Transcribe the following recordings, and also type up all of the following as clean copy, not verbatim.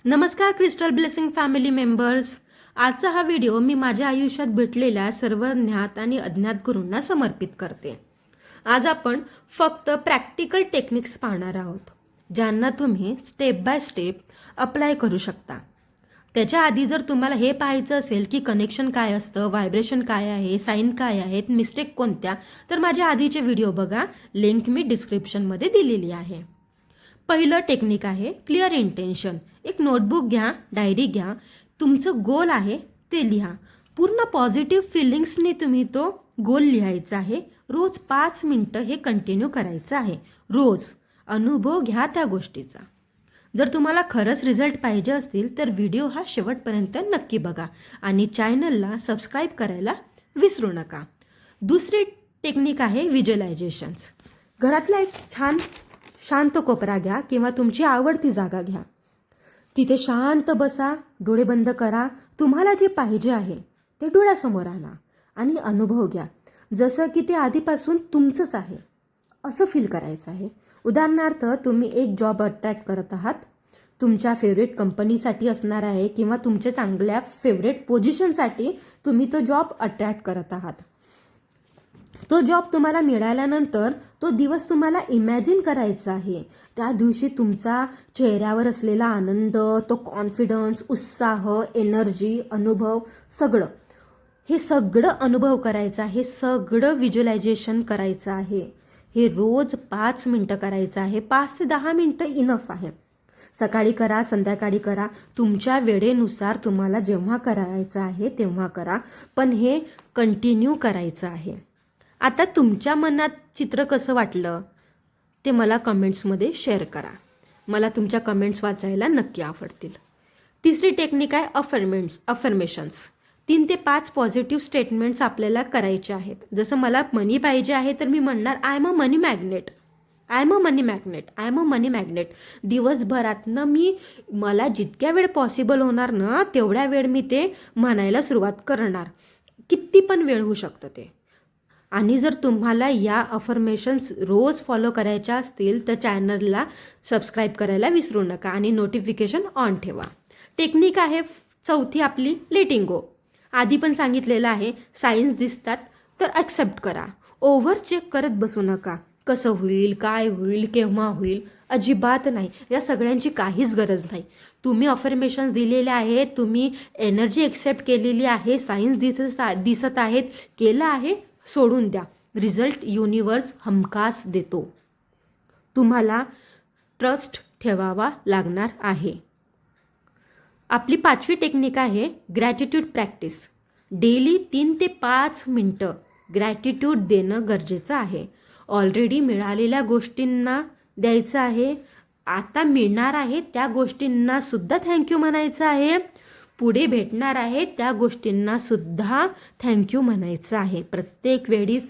नमस्कार crystal blessing family members. आजचा हा व्हिडिओ मी माझ्या आयुष्यात भेटलेल्या सर्व ज्ञात आणि अज्ञात गुरूंना समर्पित करते. आज आपण फक्त प्रॅक्टिकल टेक्निक्स पाहणार आहोत, ज्यांना तुम्ही स्टेप बाय स्टेप अप्लाय करू शकता. त्याच्या आधी जर तुम्हाला हे पाहायचं असेल की कनेक्शन काय असतं, व्हायब्रेशन काय आहे, साईन काय आहेत, मिस्टेक कोणत्या, तर माझ्या आधीचे व्हिडिओ बघा. लिंक मी डिस्क्रिप्शनमध्ये दिलेली आहे. पहिलं टेक्निक आहे क्लिअर इंटेन्शन. एक नोटबुक घ्या, डायरी घ्या, तुमचं गोल आहे ते लिहा. पूर्ण पॉझिटिव्ह फिलिंग्सने तुम्ही तो गोल लिहायचा आहे. रोज 5 मिनिटं हे कंटिन्यू करायचं आहे. रोज अनुभव घ्या त्या गोष्टीचा. जर तुम्हाला खरंच रिझल्ट पाहिजे असतील तर व्हिडिओ हा शेवटपर्यंत नक्की बघा आणि चॅनलला सबस्क्राईब करायला विसरू नका. दुसरी टेक्निक आहे व्हिज्युअलायझेशन्स. घरातला एक छान शांत कोपरा घ्या किंवा तुमची आवडती जागा घ्या. तिथे शांत बसा, डोळे बंद करा. तुम्हाला जे पाहिजे आहे ते डोळ्यासमोर आणा आणि अनुभव घ्या, जसं की ते आधीपासून तुमचंच आहे असं फील करायचं आहे. उदाहरणार्थ, तुम्ही एक जॉब अट्रॅक्ट करत आहात. तुमच्या फेवरेट कंपनीसाठी असणार आहे किंवा तुमच्या चांगल्या फेवरेट पोझिशनसाठी तुम्ही तो जॉब अट्रॅक्ट करत आहात. तो जॉब तुम्हाला मिळाल्यानंतर तो दिवस तुम्हाला इमॅजिन करायचा आहे. त्या दिवशी तुमचा चेहऱ्यावर असलेला आनंद, तो कॉन्फिडन्स, उत्साह, एनर्जी, अनुभव, हे सगळं अनुभव करायचं आहे. सगळं व्हिज्युअलायझेशन करायचं आहे. हे रोज 5 मिनिटं करायचं आहे. 5 ते 10 मिनिटं इनफ आहे. सकाळी करा, संध्याकाळी करा, तुमच्या वेळेनुसार तुम्हाला जेव्हा करायचं आहे तेव्हा करा, पण हे कंटिन्यू करायचं आहे. आता तुमच्या मनात चित्र कसं वाटलं ते मला कमेंट्समध्ये शेअर करा. मला तुमच्या कमेंट्स वाचायला नक्की आवडतील. तिसरी टेक्निक आहे अफर्मेशन्स. 3 ते 5 पॉझिटिव्ह स्टेटमेंट्स आपल्याला करायचे आहेत. जसं मला मनी पाहिजे आहे तर मी म्हणणार I am a money magnet, I am a money magnet, I am a money magnet. दिवसभरातनं मला जितक्या वेळ पॉसिबल होणार ना तेवढ्या वेळ मी ते म्हणायला सुरुवात करणार. किती पण वेळ होऊ शकतं ते. आणि जर तुम्हाला या अफर्मेशन्स रोज फॉलो करायच्या असतील तर चॅनलला सबस्क्राईब करायला विसरू नका आणि नोटिफिकेशन ऑन ठेवा. टेक्निक आहे चौथी आपली लेटिंग गो. आधी पण सांगितलेलं आहे, सायन्स दिसतात तर ॲक्सेप्ट करा. ओव्हर चेक करत बसू नका. कसं होईल, काय होईल, केव्हा होईल, अजिबात नाही. या सगळ्यांची काहीच गरज नाही. तुम्ही अफर्मेशन्स दिलेले आहेत, तुम्ही एनर्जी एक्सेप्ट केलेली आहे, सायन्स दिसत आहेत, केलं आहे, सोडून द्या. रिझल्ट युनिवर्स हमखास देतो. तुम्हाला ट्रस्ट ठेवावा लागणार आहे. आपली 5वी टेक्निक आहे ग्रॅटिट्यूड प्रॅक्टिस. डेली 3 ते 5 मिनिटं ग्रॅटिट्यूड देणं गरजेचं आहे. ऑलरेडी मिळालेल्या गोष्टींना द्यायचं आहे. आता मिळणार आहे त्या गोष्टींना सुद्धा थँक्यू म्हणायचं आहे. पुढे भेटणार आहे त्या गोष्टींना सुद्धा थँक्यू म्हणायचं आहे. प्रत्येक वेळीच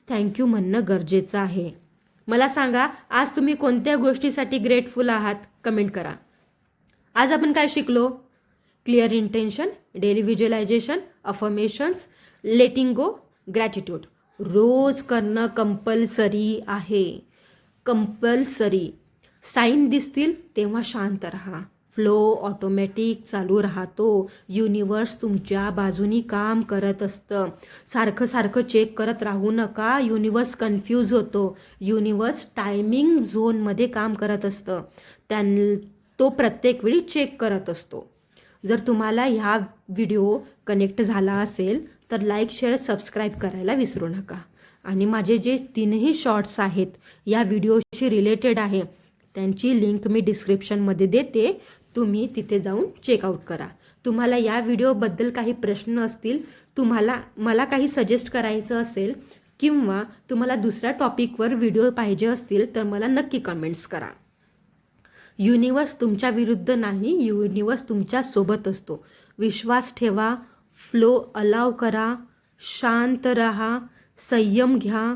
थँक्यू म्हणणं गरजेचं आहे. मला सांगा, आज तुम्ही कोणत्या गोष्टीसाठी ग्रेटफुल आहात? कमेंट करा. आज आपण काय शिकलो? Clear intention, daily visualisation, affirmations, letting go, gratitude. रोज करणं कंपल्सरी आहे. कंपल्सरी. साईन दिसतील तेव्हा शांत राहा. फ्लो ऑटोमॅटिक चालू राहतो. युनिवर्स तुमच्या बाजूनी काम करत असतं. सारखं चेक करत राहू नका. युनिवर्स कन्फ्यूज होतो. युनिवर्स टायमिंग झोनमध्ये काम करत असतं. तो प्रत्येक वेळी चेक करत असतो. जर तुम्हाला ह्या व्हिडिओ कनेक्ट झाला असेल तर लाईक, शेअर, सबस्क्राईब करायला विसरू नका. आणि माझे जे 3ही शॉर्ट्स आहेत या व्हिडिओशी रिलेटेड आहे त्यांची लिंक मी डिस्क्रिप्शनमध्ये देते. तुम्ही तिथे जाऊन चेकआउट करा. तुम्हाला या व्हिडिओबद्दल काही प्रश्न असतील, मला काही सजेस्ट करायचं असेल किंवा तुम्हाला दुसऱ्या टॉपिकवर व्हिडिओ पाहिजे असतील तर मला नक्की कमेंट्स करा. युनिवर्स तुमच्या विरुद्ध नाही, युनिवर्स तुमच्या सोबत असतो. विश्वास ठेवा. फ्लो अलाव करा. शांत राहा. संयम घ्या.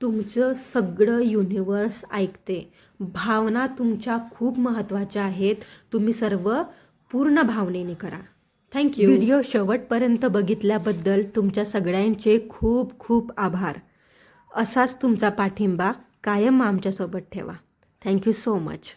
तुमचं सगळं युनिवर्स ऐकते. भावना तुमच्या खूप महत्त्वाच्या आहेत. तुम्ही सर्व पूर्ण भावनेने करा. थँक्यू. व्हिडिओ शेवटपर्यंत बघितल्याबद्दल तुमच्या सगळ्यांचे खूप खूप आभार. असाच तुमचा पाठिंबा कायम आमच्यासोबत ठेवा. Thank you so much.